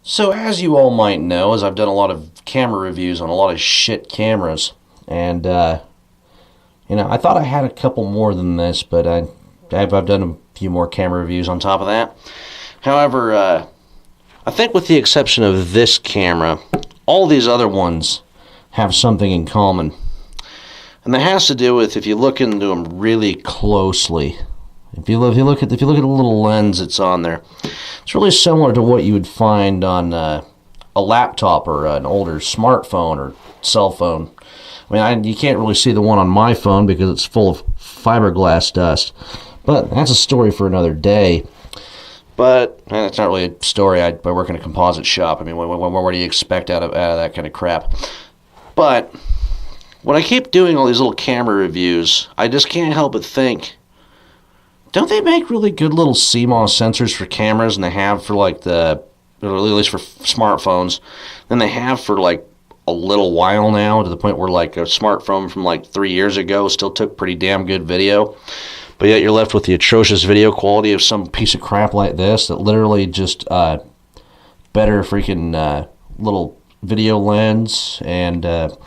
So, as you all might know, as I've done a lot of camera reviews on a lot of shit cameras, and I thought I had a couple more than this, but I've done a few more camera reviews on top of that. However, I think with the exception of this camera, all these other ones have something in common, and that has to do with if you look into them really closely. If you look at the little lens that's on there, it's really similar to what you would find on a laptop or an older smartphone or cell phone. I mean, you can't really see the one on my phone because it's full of fiberglass dust, but that's a story for another day. But it's not really a story. I work in a composite shop. I mean, what do you expect out of that kind of crap? But when I keep doing all these little camera reviews, I just can't help but think, don't they make really good little CMOS sensors for cameras, and they have for or at least for smartphones, than they have for a little while now, to the point where a smartphone from 3 years ago still took pretty damn good video, but yet you're left with the atrocious video quality of some piece of crap like this that literally just better freaking little video lens and a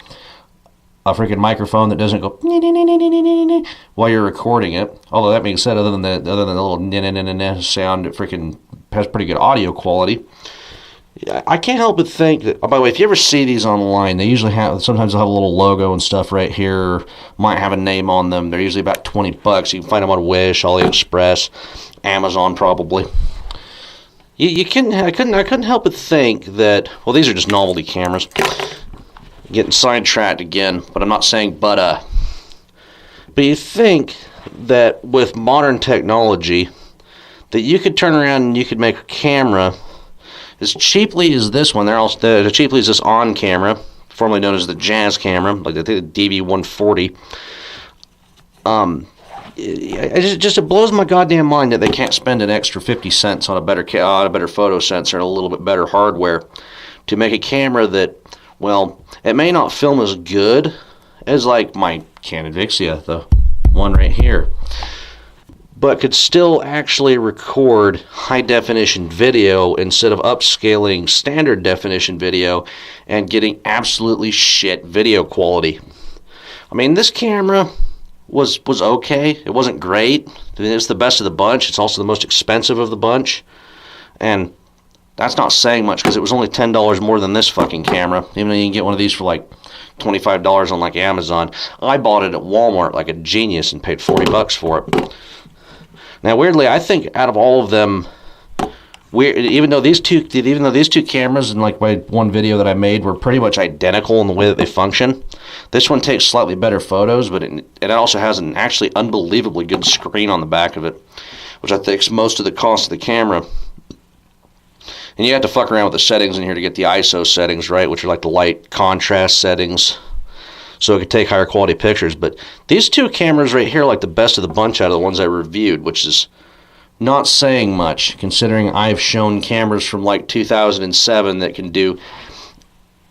freaking microphone that doesn't go while you're recording it. Although that being said, other than the little sound, it freaking has pretty good audio quality. I can't help but think that, by the way, if you ever see these online, they usually sometimes they'll have a little logo and stuff right here, might have a name on them. They're usually about $20. You can find them on Wish, AliExpress, Amazon probably. I couldn't help but think that, well, these are just novelty cameras. Getting sidetracked again, but I'm not saying but you think that with modern technology that you could turn around and you could make a camera as cheaply as this one. They're also as cheaply as this On camera, formerly known as the Jazz camera, like the DV140. It blows my goddamn mind that they can't spend an extra 50 cents on a better photo sensor and a little bit better hardware to make a camera that, well, it may not film as good as my Canon Vixia, the one right here, but could still actually record high-definition video instead of upscaling standard definition video and getting absolutely shit video quality. I mean, this camera was okay. It wasn't great. It's the best of the bunch. It's also the most expensive of the bunch, and that's not saying much because it was only $10 more than this fucking camera, even though you can get one of these for $25 on Amazon. I bought it at Walmart like a genius and paid $40 for it. Now, weirdly, I think out of all of them, even though these two cameras in my one video that I made were pretty much identical in the way that they function, this one takes slightly better photos, but it also has an actually unbelievably good screen on the back of it, which I think is most of the cost of the camera. And you have to fuck around with the settings in here to get the ISO settings right, which are the light contrast settings, so it could take higher quality pictures. But these two cameras right here are the best of the bunch out of the ones I reviewed, which is not saying much, considering I've shown cameras from 2007 that can do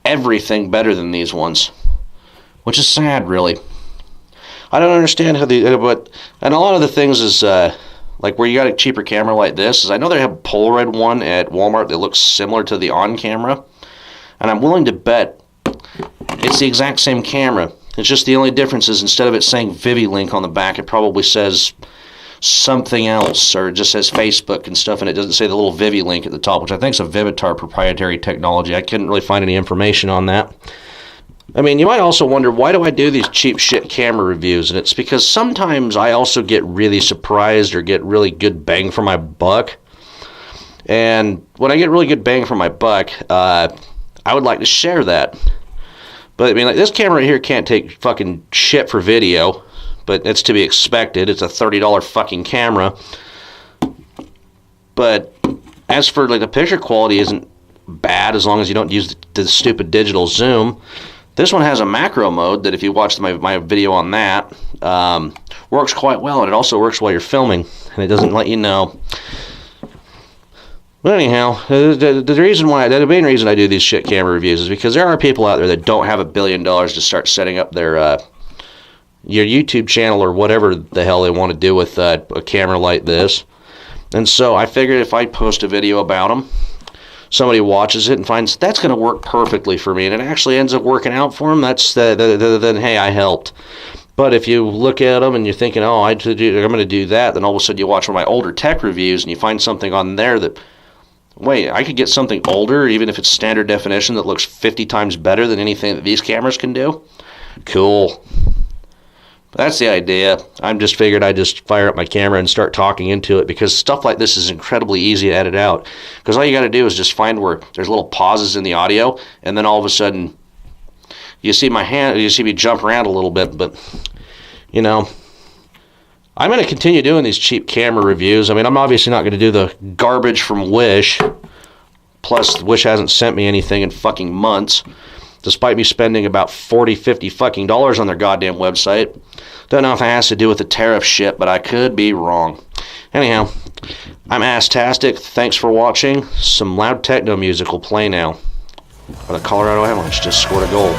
everything better than these ones, which is sad, really. I don't understand how and a lot of the things is, where you got a cheaper camera like this, is I know they have a Polaroid one at Walmart that looks similar to the On camera, and I'm willing to bet it's the exact same camera. It's just the only difference is instead of it saying ViviLink on the back, it probably says something else, or it just says Facebook and stuff, and it doesn't say the little ViviLink at the top, which I think is a Vivitar proprietary technology. I couldn't really find any information on that. I mean, you might also wonder, why do I do these cheap shit camera reviews? And it's because sometimes I also get really surprised or get really good bang for my buck. And when I get really good bang for my buck, I would like to share that. But I mean, this camera right here can't take fucking shit for video, but it's to be expected. It's a $30 fucking camera. But as for the picture quality isn't bad as long as you don't use the stupid digital zoom. This one has a macro mode that if you watch my video on that, works quite well, and it also works while you're filming, and it doesn't let you know. But anyhow, the main reason I do these shit camera reviews is because there are people out there that don't have $1 billion to start setting up their your YouTube channel or whatever the hell they want to do with a camera like this. And so I figured if I post a video about them, somebody watches it and finds that's going to work perfectly for me, and it actually ends up working out for them, then hey, I helped. But if you look at them and you're thinking, oh, I'm going to do that, then all of a sudden you watch one of my older tech reviews and you find something on there that, wait, I could get something older, even if it's standard definition, that looks 50 times better than anything that these cameras can do? Cool. That's the idea. I'm just figured I'd just fire up my camera and start talking into it, because stuff like this is incredibly easy to edit out. Because all you got to do is just find where there's little pauses in the audio, and then all of a sudden you see me jump around a little bit. But, you know, I'm going to continue doing these cheap camera reviews. I mean, I'm obviously not going to do the garbage from Wish. Plus, Wish hasn't sent me anything in fucking months, despite me spending about $40-50 fucking dollars on their goddamn website. Don't know if it has to do with the tariff shit, but I could be wrong. Anyhow, I'm Ass-tastic. Thanks for watching. Some loud techno music will play now. The Colorado Avalanche just scored a goal.